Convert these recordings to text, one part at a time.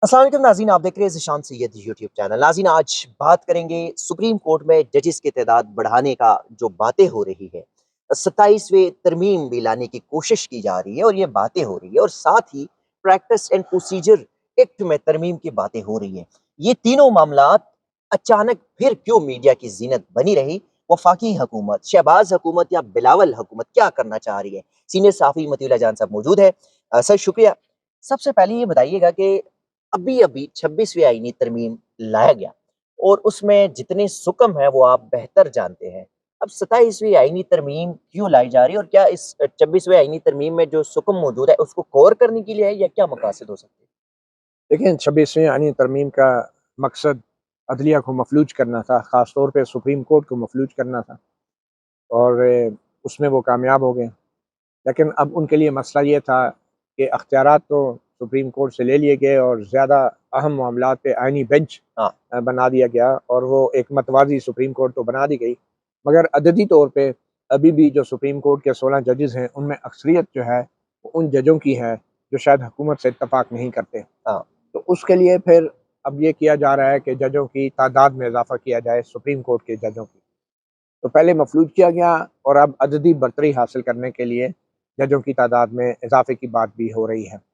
अस्सलाम वालेकुम नाज़रीन, आप देख रहे हैं ज़ीशान सैयद यूट्यूब चैनल। नाज़रीन, आज बात करेंगे सुप्रीम कोर्ट में जजेस की तादाद बढ़ाने का जो बातें हो रही है। 27वें तरमीम भी लाने की कोशिश की जा रही है और ये बातें हो रही है, और साथ ही प्रैक्टिस एंड प्रोसीजर एक्ट में तरमीम की बातें हो रही हैं। ये तीनों मामलात अचानक फिर क्यों मीडिया की ज़ीनत बनी रही? वफ़ाकी हुकूमत, शहबाज़ हुकूमत या बिलावल हुकूमत क्या करना चाह रही है? सीनियर सहाफ़ी मतीउल्लाह जान साहब मौजूद हैं। सर शुक्रिया। सबसे पहले ये बताइएगा कि अभी-अभी 26वीं आईनी तरमीम लाया गया और उसमें जितने सुकम हैं वो आप बेहतर जानते हैं। अब 27वीं आईनी तरमीम क्यों लाई जा रही है और क्या इस 26वें आईनी तरमीम में जो सुकम मौजूद है उसको कवर करने के लिए है या क्या मकासद हो सकते हैं? देखिए, 26वीं आईनी तरमीम का मकसद अदलिया को मफलूज करना था, ख़ास तौर पे सुप्रीम कोर्ट को मफलूज करना था और उसमें वो कामयाब हो गए। लेकिन अब उनके लिए मसला ये था कि अख्तियारात तो सुप्रीम कोर्ट से ले लिए गए और ज़्यादा अहम मामलात पे आईनी बेंच हाँ, बना दिया गया और वो एक मतवाज़ी सुप्रीम कोर्ट तो बना दी गई, मगर अददी तौर पे अभी भी जो सुप्रीम कोर्ट के 16 जजेस हैं, उनमें अक्सरियत जो है, वो उन जजों की है, जो शायद हुकूमत से इत्तफ़ाक़ नहीं करते। हाँ, तो उसके लिए फिर अब ये किया जा रहा है कि जजों की तादाद में इज़ाफ़ा किया जाए, सुप्रीम कोर्ट के जजों की। तो पहले मफलूज किया गया और अब अददी बरतरी हासिल करने के लिए जजों की तादाद में इज़ाफ़े की बात भी हो रही है।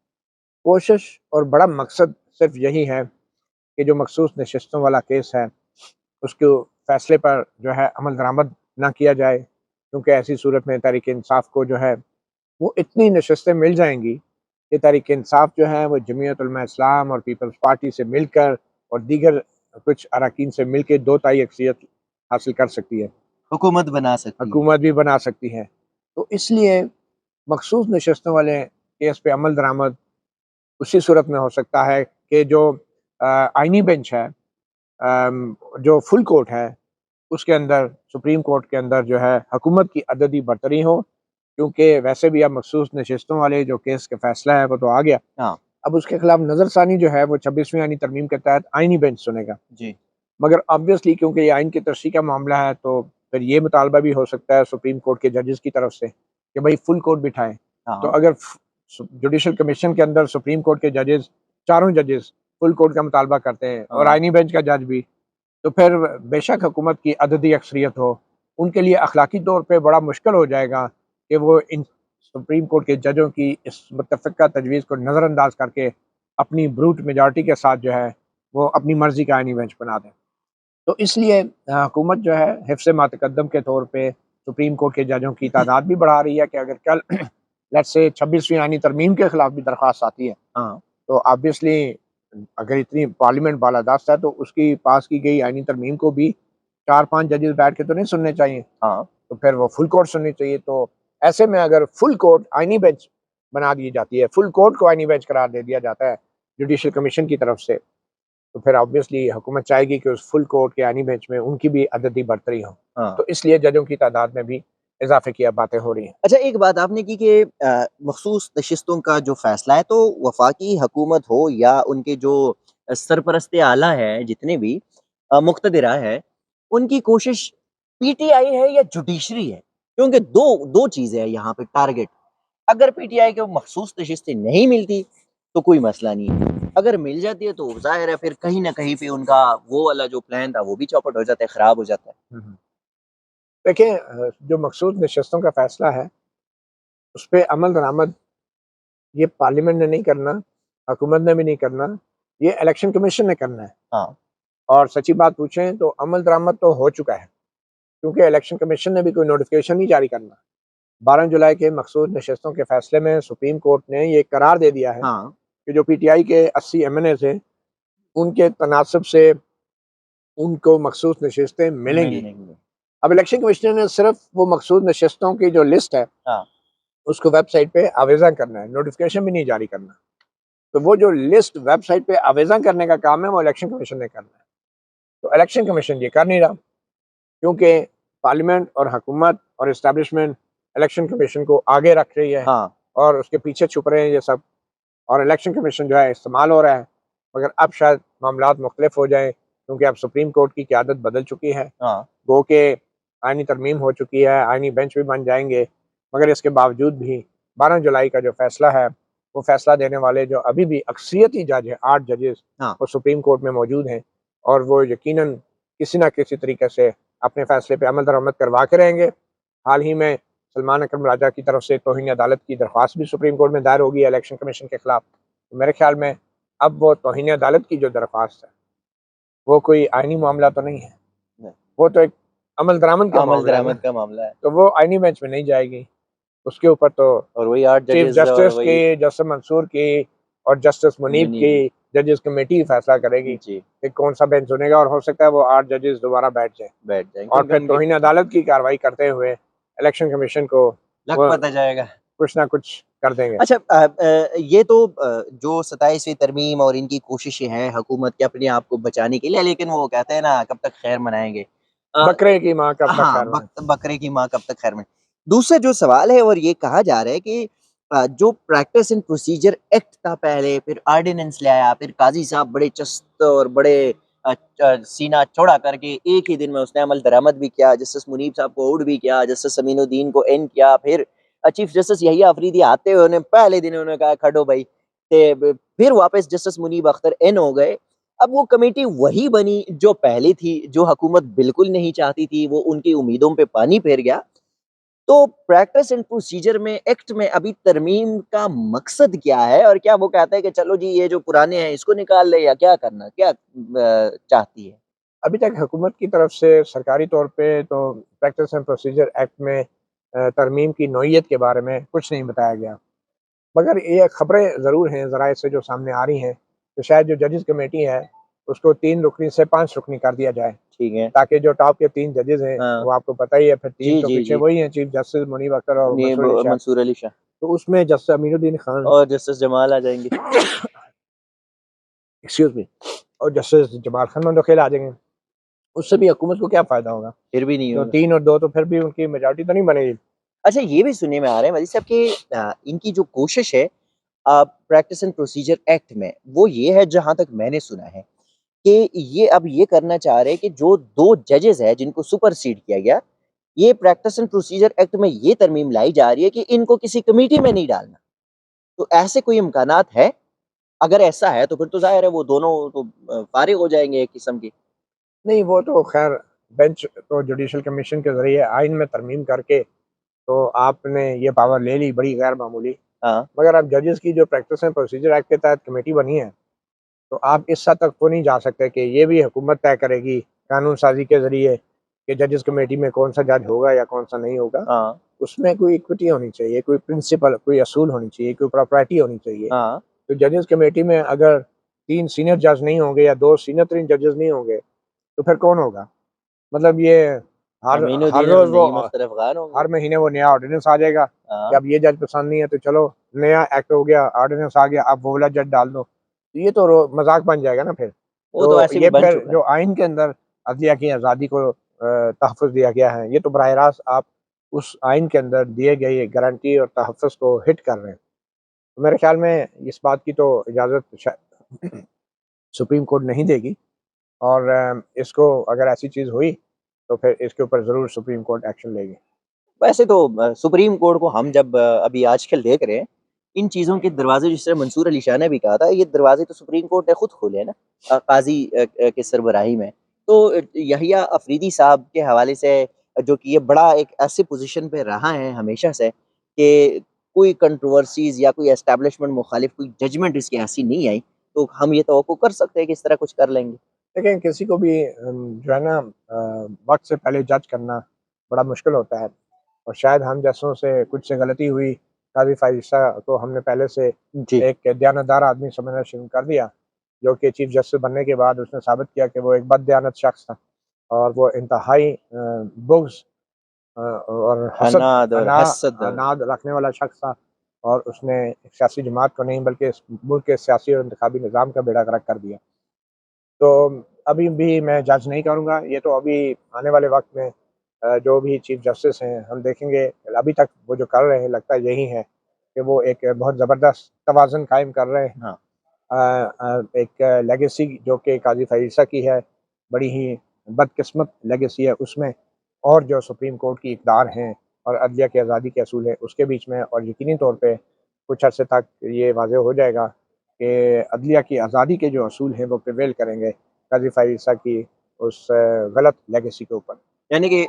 कोशिश और बड़ा मकसद सिर्फ़ यही है कि जो मखसूस नशिस्तों वाला केस है, उसके फ़ैसले पर जो है अमल दरामद ना किया जाए, क्योंकि ऐसी सूरत में तहरीक-ए-इंसाफ़ को जो है, वो इतनी नशिस्तें मिल जाएँगी कि तहरीक-ए-इंसाफ़ जो है वो जमीयत उलमा इस्लाम और पीपल्स पार्टी से मिलकर और दीगर कुछ अराकीन से मिलके 2 तिहाई अक्सरियत हासिल कर सकती है, हुकूमत बना सकती है। हुकूमत भी बना सकती है। तो इसलिए मखसूस नशिस्तों वाले केस पे अमल दरामद उसी सूरत में हो सकता है कि जो आईनी बेंच है, जो फुल कोर्ट है, उसके अंदर सुप्रीम कोर्ट के अंदर जो है हुकूमत की अददी बरतरी हो, क्योंकि वैसे भी अब मखसूस नशिस्तों वाले जो केस का फ़ैसला है वो तो आ गया। हाँ, अब उसके खिलाफ नज़रसानी जो है वो 26वीं आईनी तरमीम के तहत आईनी बेंच सुनेगा। जी। मगर ऑब्वियसली क्योंकि ये आइन की तरसी का मामला है, तो फिर ये मुतालबा भी हो सकता है सुप्रीम कोर्ट के जजेस की तरफ से कि भाई फुल कोर्ट बिठाएँ। तो हाँ, अगर जुडिशल कमीशन के अंदर सुप्रीम कोर्ट के जजेस, चारों जजेस फुल कोर्ट का मुतालबा करते हैं और हाँ। आईनी बेंच का जज भी, तो फिर बेशक हुकूमत की अददी अक्सरियत हो, उनके लिए अखलाकी तौर पे बड़ा मुश्किल हो जाएगा कि वो इन सुप्रीम कोर्ट के जजों की इस मुत्तफ़िक़ा तजवीज़ को नज़रअंदाज करके अपनी ब्रूट मेजॉरिटी के साथ जो है, वो अपनी मर्ज़ी का आईनी बेंच बना दें। तो इसलिए हुकूमत जो है हिफ्ज़ मातकद्दम के तौर पे सुप्रीम कोर्ट के जजों की तादाद भी बढ़ा रही है कि अगर कल लेट्स से 26वीं आईनी तरमीम के खिलाफ भी दरख्वास्त आती है, हाँ, तो ऑब्वियसली अगर इतनी पार्लियामेंट बालादस्त है, तो उसकी पास की गई आईनी तरमीम को भी 4-5 जजेस बैठ के तो नहीं सुनने चाहिए, हाँ। तो फिर वो फुल कोर्ट सुननी चाहिए। तो ऐसे में अगर फुल कोर्ट आईनी बेंच बना दी जाती है, फुल कोर्ट को आईनी बेंच करार दे दिया जाता है जुडिशल कमीशन की तरफ से, तो फिर ऑब्वियसली हुकूमत चाहेगी कि उस फुल कोर्ट के आईनी बेंच में उनकी भी अददी बढ़तरी हो। हाँ। तो इसलिए जजों की तादाद में भी इज़ाफ़े की अब बातें हो रही हैं। अच्छा, एक बात आपने की कि मखसूस नशिस्तों का जो फ़ैसला है तो वफ़ाकी हुकूमत हो या उनके जो सरपरस्ते आला हैं जितने भी मुक़तदिरा है, उनकी कोशिश पीटीआई है या जुडिशरी है? क्योंकि 2 चीज़ें हैं यहाँ पे टारगेट। अगर पीटीआई को मखसूस नशिस्तें नहीं मिलती, तो कोई मसला नहीं है। अगर मिल जाती है तो ज़ाहिर है फिर कहीं न कहीं पे उनका वो वाला जो प्लान था वो भी चौपट हो जाता है, ख़राब हो जाता है। हुँ, हुँ। देखिए, जो मखसूस नशिस्तों का फ़ैसला है, उसपे अमल दरामद ये पार्लियामेंट ने नहीं करना, हुकूमत ने भी नहीं करना, ये इलेक्शन कमीशन ने करना है। हाँ, और सच्ची बात पूछें तो अमल दरामद तो हो चुका है, क्योंकि इलेक्शन कमीशन ने भी कोई नोटिफ़िकेशन नहीं जारी करना। 12 जुलाई के मखसूस नशिस्तों के फ़ैसले में सुप्रीम कोर्ट ने ये करार दे दिया है हाँ। कि जो पीटीआई के 80 एमएनए थे, उनके तनासब से उनको मखसूस नशिस्तें मिलेंगी। मिलेंगे। अब इलेक्शन कमिश्नर ने सिर्फ़ वो मखसूस नशिस्तों की जो लिस्ट है, हाँ, उसको वेबसाइट पे आवेज़ा करना है, नोटिफ़िकेशन भी नहीं जारी करना। तो वो जो लिस्ट वेबसाइट पे आवेज़ा करने का काम है, वो इलेक्शन कमीशन ने करना है। तो इलेक्शन कमीशन ये कर नहीं रहा, क्योंकि पार्लियामेंट और हुकूमत और एस्टेब्लिशमेंट इलेक्शन कमीशन को आगे रख रही है हाँ, और उसके पीछे छुप रहे हैं ये सब, और इलेक्शन कमीशन जो है इस्तेमाल हो रहा है। मगर अब शायद मामलात मुख्तलिफ हो जाएँ, क्योंकि अब सुप्रीम कोर्ट की क़यादत बदल चुकी है। हाँ। गो के आईनी तरमीम हो चुकी है, आईनी बेंच भी बन जाएँगे, मगर इसके बावजूद भी 12 जुलाई का जो फ़ैसला है, वो फैसला देने वाले जो अभी भी अक्सरियती जज हैं, 8 जजेस हाँ। वो सुप्रीम कोर्ट में मौजूद हैं और वो यकीनन किसी ना किसी तरीके से अपने फैसले पे अमल दरामद करवा के रहेंगे। हाल ही में सलमान अकरम राजा की तरफ से तौहीन अदालत की दरख्वास्त भी सुप्रीम कोर्ट में दायर होगी इलेक्शन कमीशन के खिलाफ। तो मेरे ख्याल में अब वो तौहीन अदालत की जो दरख्वास्त है वो कोई आईनी मामला तो नहीं है, नहीं। वो तो एक अमल दरामद का अमल मामला है ना, दरामद का मामला है। तो वो आईनी बेंच में नहीं जाएगी। उसके ऊपर तो और वही 8 चीफ जजेस और जस्टिस वही की, जस्टिस मंसूर की और जस्टिस मुनीब मुनीब की जजेस कमेटी फैसला करेगी जी, कि कौन सा बेंच चुनेगा और हो सकता है वो 8 जजेस दोबारा बैठ जाएं बैठ जाएँगे और क्योंकि फिर उनके तौहीन अदालत की कार्रवाई करते हुए इलेक्शन कमीशन को लक वो पता जाएगा। कुछ ना कुछ कर देंगे। अच्छा ये तो जो 27वीं तरमीम और इनकी कोशिशें हैं हुकूमत के अपने आप को बचाने के लिए, लेकिन वो कहते हैं ना कब तक खैर मनाएँगे। अ, बकरे की माँ कब तक हाँ, खैर मनाए। बकरे की माँ कब तक खैर मनाए। दूसरा जो सवाल है और ये कहा जा रहा है कि जो प्रैक्टिस एंड प्रोसीजर एक्ट था पहले, फिर ऑर्डिनेंस ले आया, फिर काज़ी साहब बड़े चस्त और बड़े सीना चौड़ा करके एक ही दिन में उसने अमल दरामद भी किया, जस्टिस मुनीब साहब को आउट भी किया, जस्टिस अमीनुद्दीन को इन किया, फिर चीफ जस्टिस यहिया अफरीदी आते हुए उन्हें पहले दिन उन्होंने कहा खड़ो भाई, ते ब फिर वापस जस्टिस मुनीब अख्तर इन हो गए। अब वो कमेटी वही बनी जो पहले थी, जो हुकूमत बिल्कुल नहीं चाहती थी, वो उनकी उम्मीदों पे पानी फेर गया। तो प्रैक्टिस एंड प्रोसीजर में एक्ट में अभी तरमीम का मकसद क्या है? और क्या वो कहता है कि चलो जी ये जो पुराने हैं इसको निकाल लें या क्या करना? क्या चाहती है? अभी तक हुकूमत की तरफ से सरकारी तौर पे तो प्रैक्टिस एंड प्रोसीजर एक्ट में तरमीम की नौइयत के बारे में कुछ नहीं बताया गया। मगर ये खबरें ज़रूर हैं ज़राए से जो सामने आ रही हैं, तो शायद जो जजेस कमेटी है, उसको 3 रुकनी से 5 रुकनी कर दिया जाए, ठीक है। ताकि जो टॉप के 3 जजेस हैं, हाँ। वो आपको पता ही है, फिर 3 जी, तो जी, पीछे जी। वही हैं, चीफ जस्टिस मुनीब अख्तर और मुनीब मंसूर अली शाह। मंसूर अली शाह तो उसमें जस्टिस अमीनुद्दीन खान और जस्टिस जमाल आ जाएँगे। एक्सक्यूज़ मी और जस्टिस जमाल खान मुंतखिल आ जाएँगे। उससे भी हुकूमत को क्या फ़ायदा होगा? फिर भी नहीं जो होगा। 3 और 2 तो फिर भी उनकी मेजॉरिटी तो नहीं बनेगी। अच्छा ये भी सुनने में आ रहा है वली साहब कि इनकी जो कोशिश है प्रैक्टिस एंड प्रोसीजर एक्ट में, वो ये है जहाँ तक मैंने सुना है कि ये अब ये करना चाह रहे हैं कि जो 2 जजेस हैं जिनको सुपरसीड किया गया, ये प्रैक्टिस एंड प्रोसीजर एक्ट में ये तरमीम लाई जा रही है कि इनको किसी कमेटी में नहीं डालना। तो ऐसे कोई इम्कानात है? अगर ऐसा है तो फिर तो ज़ाहिर है वो दोनों तो फ़ारिग हो जाएँगे एक किस्म के। नहीं, वो तो ख़ैर बेंच तो जुडिशल कमीशन के ज़रिए आइन में तरमीम करके तो आपने ये पावर ले ली, बड़ी गैर मामूली। हाँ, मगर अब जजेस की जो प्रैक्टिस एंड प्रोसीजर एक्ट के तहत कमेटी बनी है, तो आप इस हद तक तो नहीं जा सकते कि ये भी हुकूमत तय करेगी कानून साज़ी के ज़रिए कि जजेस कमेटी में कौन-सा जज होगा या कौन-सा नहीं होगा। हाँ, उसमें कोई इक्विटी होनी चाहिए, कोई प्रिंसिपल, कोई असूल होनी चाहिए, कोई प्रॉपर्टी होनी चाहिए। हाँ। तो जजेस कमेटी में अगर 3 सीनियर जज नहीं होंगे या 2 सीनियर 3 जजेस नहीं होंगे, तो फिर कौन होगा? मतलब ये हर हर अमीनुद्दीन और रोज़ वो नईम अख्तर अफ़गान होंगे। हर महीने वो नया ऑर्डिनेंस आ जाएगा कि हाँ, अब ये जज पसंद नहीं है तो चलो नया एक्ट हो गया, ऑर्डिनेंस आ गया, अब वो वाला जज डाल दो। तो ये तो मज़ाक बन जाएगा ना फिर। वो तो तो वैसे भी ये बन फिर चुका है। जो आइन के अंदर अदलिया की आज़ादी को तहफ़्फ़ुज़ दिया गया है, ये तो बराह रास्त आप उस आइन के अंदर दिए गए गारंटी और तहफ़्फ़ुज़ को हिट कर रहे हैं। तो मेरे ख़्याल में इस बात की तो इजाज़त सुप्रीम कोर्ट नहीं देगी और इसको अगर ऐसी चीज़ हुई, तो फिर इसके ऊपर ज़रूर सुप्रीम कोर्ट एक्शन लेगी। वैसे तो सुप्रीम कोर्ट को हम जब अभी आजकल देख रहे हैं, इन चीज़ों के दरवाज़े जिस तरह मंसूर अली शाह ने भी कहा था, ये दरवाज़े तो सुप्रीम कोर्ट ने खुद खोले हैं ना काज़ी के सरबराही में। तो यहिया अफरीदी साहब के हवाले से जो कि ये बड़ा एक ऐसी पोज़ीशन पे रहा है हमेशा से कि कोई कंट्रोवर्सीज़ या कोई एस्टेब्लिशमेंट मुखालिफ कोई जजमेंट इसकी ऐसी नहीं आई, तो हम ये तवक्को कर सकते हैं कि इस तरह कुछ कर लेंगे। लेकिन किसी को भी जो है ना वक़्त से पहले जज करना बड़ा मुश्किल होता है और शायद हम जैसों से कुछ से गलती हुई, काज़ी फ़ायज़ा को हमने पहले से जी। एक दयानतदार आदमी समझना शुरू कर दिया, जो कि चीफ़ जस्टिस बनने के बाद उसने साबित किया कि वो एक बददयानत शख़्स था और वो इंतहाई बुग़्ज़ और हसद अनाद और अना हसद अनाद रखने वाला शख़्स था और उसने एक सियासी जमात को नहीं बल्कि इस मुल्क के सियासी और इंतखाबी निज़ाम का बेड़ा गर्क कर दिया। तो अभी भी मैं जज नहीं करूँगा, ये तो अभी आने वाले वक़्त में जो भी चीफ़ जस्टिस हैं, हम देखेंगे। अभी तक वो जो कर रहे हैं, लगता यही है कि वो एक बहुत ज़बरदस्त तवाज़ुन कायम कर रहे हैं। हाँ। एक लेगेसी जो कि काज़ी फ़ायज़ा की है, बड़ी ही बदकिस्मत लेगेसी है उसमें और जो सुप्रीम कोर्ट की इक़्तिदार हैं और अदलिया की आज़ादी के असूल हैं, उसके बीच में और यकीनी तौर पे कुछ अर्से तक ये वाज़ेह हो जाएगा कि अदलिया की आज़ादी के जो असूल हैं वो प्रिवेल करेंगे काज़ी फ़ायज़ ईसा की उस गलत लेगेसी के ऊपर। यानी कि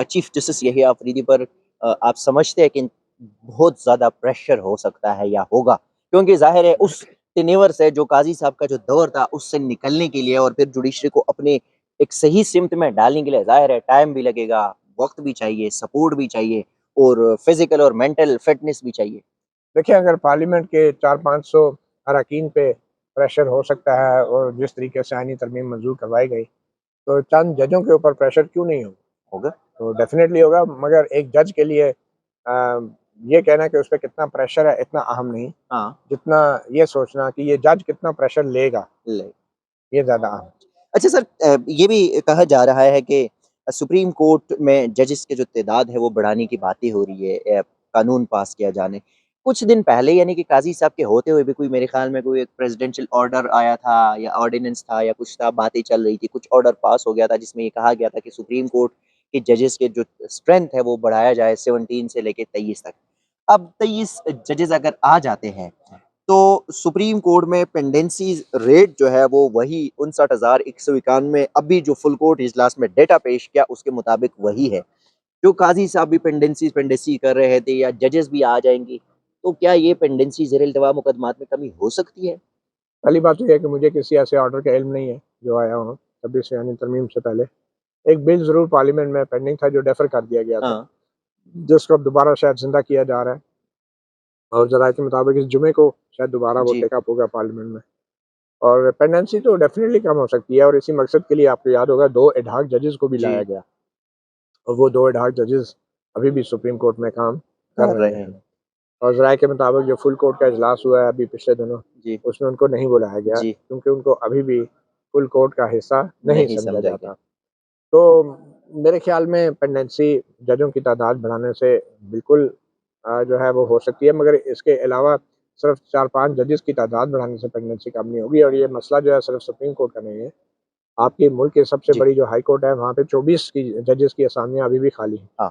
चीफ जस्टिस यहिया अफरीदी पर आप समझते हैं कि बहुत ज़्यादा प्रेशर हो सकता है या होगा? क्योंकि ज़ाहिर है उस टेन्योर से जो काज़ी साहब का जो दौर था उससे निकलने के लिए और फिर जुडिशरी को अपने एक सही सिमत में डालने के लिए ज़ाहिर है टाइम भी लगेगा, वक़्त भी चाहिए, सपोर्ट भी चाहिए और फिज़िकल और मेंटल फिटनेस भी चाहिए। देखिए, अगर पार्लियामेंट के 400-500 अरकान पे प्रेशर हो सकता है और जिस तरीके से आईनी तरमीम मंज़ूर करवाई गई, तो चंद जजों के ऊपर प्रेशर क्यों नहीं होगा? होगा? तो डेफ़िनेटली होगा, मगर एक जज के लिए ये कहना कि उस पे कितना प्रेशर है, इतना अहम नहीं, हाँ, जितना ये सोचना कि ये जज कितना प्रेशर लेगा, ले ये ज़्यादा अहम है। अच्छा सर ये भी कहा जा रहा है कि सुप्रीम कोर्ट में जजेस के जो तादाद है वो बढ़ाने की बातें हो रही है कानून पास किया जाने। कुछ दिन पहले यानी कि काज़ी साहब के होते हुए भी कोई मेरे ख़्याल में कोई एक प्रेसिडेंशियल ऑर्डर आया था या ऑर्डिनेंस था या कुछ था, बातें चल रही थी, कुछ ऑर्डर पास हो गया था जिसमें ये कहा गया था कि सुप्रीम कोर्ट के जजेस के जो स्ट्रेंथ है वो बढ़ाया जाए 17 से लेके 23 तक। अब 23 जजेस अगर आ जाते हैं तो सुप्रीम कोर्ट में पेंडेंसीज़ रेट जो है वो वही 59,191 अभी जो फुल कोर्ट इजलास में डेटा पेश किया उसके मुताबिक वही है। जो काज़ी साहब भी पेंडेंसी कर रहे थे या जजेस भी आ जाएँगी, तो क्या ये पेंडेंसी ज़ेर-ए-इल्तवा मुकदमात में कमी हो सकती है? पहली बात तो ये है कि मुझे किसी ऐसे ऑर्डर का इल्म नहीं है, जो आया हो, 26 यानी तरमीम से पहले। एक बिल ज़रूर पार्लियामेंट में पेंडिंग था, जो डेफ़र कर दिया गया था, हाँ, जिसको अब दोबारा शायद ज़िंदा किया जा रहा है और ज़राए के मुताबिक इस जुमे को शायद दोबारा वो जी, टेक अप होगा पार्लियामेंट में। और पेंडेंसी तो डेफ़िनिटली कम हो सकती है और इसी मकसद के लिए आपको याद होगा 2 एडहॉक जजेस को भी लाया जी, गया और वो 2 एडहॉक जजेस अभी भी सुप्रीम कोर्ट में काम कर कर रहे रहे हैं। हैं। और ज़राए के मुताबिक जो फुल कोर्ट का इजलास हुआ है अभी पिछले दिनों, जी, उसमें उनको नहीं बुलाया गया जी, क्योंकि उनको अभी भी फुल कोर्ट का हिस्सा नहीं नहीं समझा समझा गया। जाता। तो मेरे ख़्याल में पेंडेंसी जजों की तादाद बढ़ाने से बिल्कुल जो है वो हो सकती है, मगर इसके अलावा सिर्फ़ 4-5 जजेस की तादाद बढ़ाने से पेंडेंसी कम नहीं होगी और ये मसला जो है सिर्फ़ सुप्रीम कोर्ट का नहीं है। आपके मुल्क की सबसे जी, बड़ी जो हाई कोर्ट है, वहाँ पे 24 की जजेस की असामियाँ अभी भी खाली हैं। हाँ,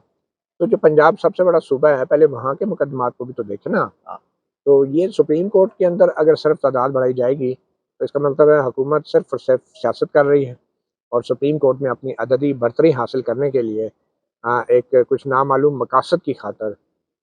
तो जो पंजाब सबसे बड़ा सूबा है, पहले वहाँ के मुकदमात को भी तो देखें ना। हाँ, तो ये सुप्रीम कोर्ट के अंदर अगर सिर्फ़ तादाद बढ़ाई जाएगी, तो इसका मतलब है हुकूमत सिर्फ़ और सिर्फ़ सियासत कर रही है और सुप्रीम कोर्ट में अपनी अददी बरतरी हासिल करने के लिए एक कुछ नामालूम मकासद की खातिर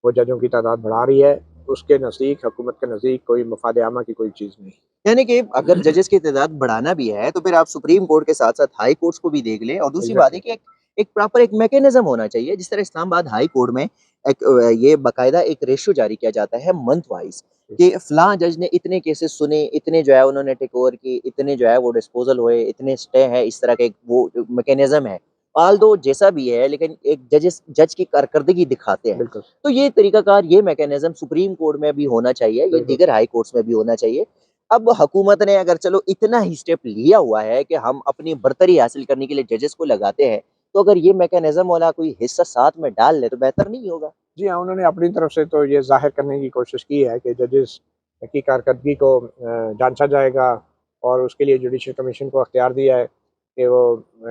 वो जजों की तादाद बढ़ा रही है। उसके नज़दीक, हुकूमत के नज़दीक कोई मफ़ाद आमा की कोई चीज़ नहीं। यानी कि अगर जजेस की तादाद बढ़ाना भी है, तो फिर आप सुप्रीम कोर्ट के साथ-साथ हाई कोर्ट्स को भी देख लें और दूसरी बात है एग्ज़ैक्टली, कि एक एक प्रॉपर एक मैकेनिज़्म होना चाहिए, जिस तरह इस्लामाबाद हाई कोर्ट में एक ये बाकायदा एक रेशियो जारी किया जाता है मंथ वाइज़ कि फलाँ जज ने इतने केसेस सुने, इतने जो है उन्होंने टेक ओवर किए, इतने जो है वो डिस्पोज़ल हुए, इतने स्टे हैं, इस तरह का एक वो मैकेनिज़्म है। ऑल्दो जैसा भी है, लेकिन एक जज की कारकर्दगी दिखाते हैं। बिल्कुल, तो ये तरीकाकार, ये मैकेनिज़्म सुप्रीम कोर्ट में भी होना चाहिए, ये बिल्कुल। दीगर हाई कोर्ट्स में भी होना चाहिए। अब हुकूमत ने अगर चलो इतना ही स्टेप लिया हुआ है कि हम अपनी बर्तरी हासिल करने के लिए जजेस को लगाते हैं, तो अगर ये मैकेनिज़्म वाला कोई हिस्सा साथ में डाल लें तो बेहतर नहीं होगा? जी हाँ, उन्होंने अपनी तरफ से तो ये ज़ाहिर करने की कोशिश की है कि जजेस की कारकर्दगी को जाँचा जाएगा और उसके लिए जुडिशल कमीशन को अख्तियार दिया है कि वो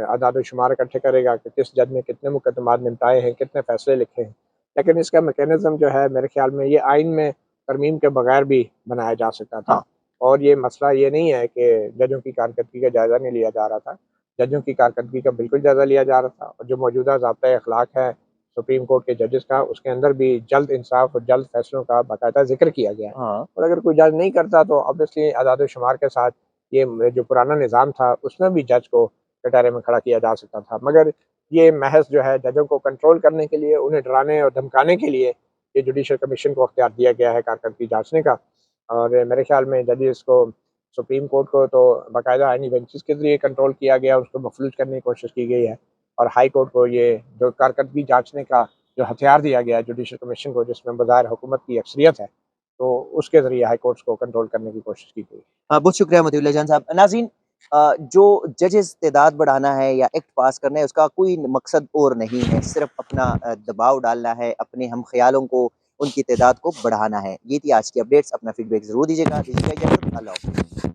अदाद व शुमार इकट्ठे करेगा कि किस जज ने कितने मुकदमात निपटाए हैं, कितने फ़ैसले लिखे हैं। लेकिन इसका मैकेनिज़्म जो है मेरे ख़्याल में ये आइन में तरमीम के बगैर भी बनाया जा सकता था हाँ, और ये मसला ये नहीं है कि जजों की कारकर्दगी का जायज़ा नहीं लिया जा रहा था। जजों की कारकर्दगी का बिल्कुल जायज़ा लिया जा रहा था और जो मौजूदा ज़ाब्ता अखलाक है सुप्रीम कोर्ट के जजेस का, उसके अंदर भी जल्द इंसाफ और जल्द फैसलों का बाकायदा ज़िक्र किया गया है। हाँ। और अगर कोई जज नहीं करता तो ऑब्वियसली अदाद-ओ-शुमार के साथ ये जो पुराना निज़ाम था, उसमें भी जज को कटहरे में खड़ा किया जा सकता था। मगर ये महज़ जो है जजों को कंट्रोल करने के लिए, उन्हें डराने और धमकाने के लिए ये जुडिशल कमीशन को अख्तियार दिया गया है कारकर्दगी जाँचने का। और मेरे ख़्याल में जजेस को सुप्रीम कोर्ट को तो बाकायदा आईनी बेंचेस के ज़रिए कंट्रोल किया गया, उसको मफलूज करने की कोशिश की गई है। और हाई कोर्ट को ये जो कारकर्दगी जाँचने का जो हथियार दिया गया है जुडिशल कमीशन को, जिसमें बज़ाहिर हुकूमत की अक्सरियत है, तो उसके ज़रिए हाई कोर्ट्स को कंट्रोल करने की कोशिश की गई। बहुत शुक्रिया मतीउल्लाह जान साहब। नाज़रीन जो जजेस तादाद बढ़ाना है या एक्ट पास करना है उसका कोई मकसद और नहीं है, सिर्फ़ अपना दबाव डालना है, अपने हम ख़यालों को उनकी तादाद को बढ़ाना है। ये थी आज की अपडेट्स, अपना फीडबैक ज़रूर दीजिएगा। इजाज़त, अल्लाह हाफ़िज़।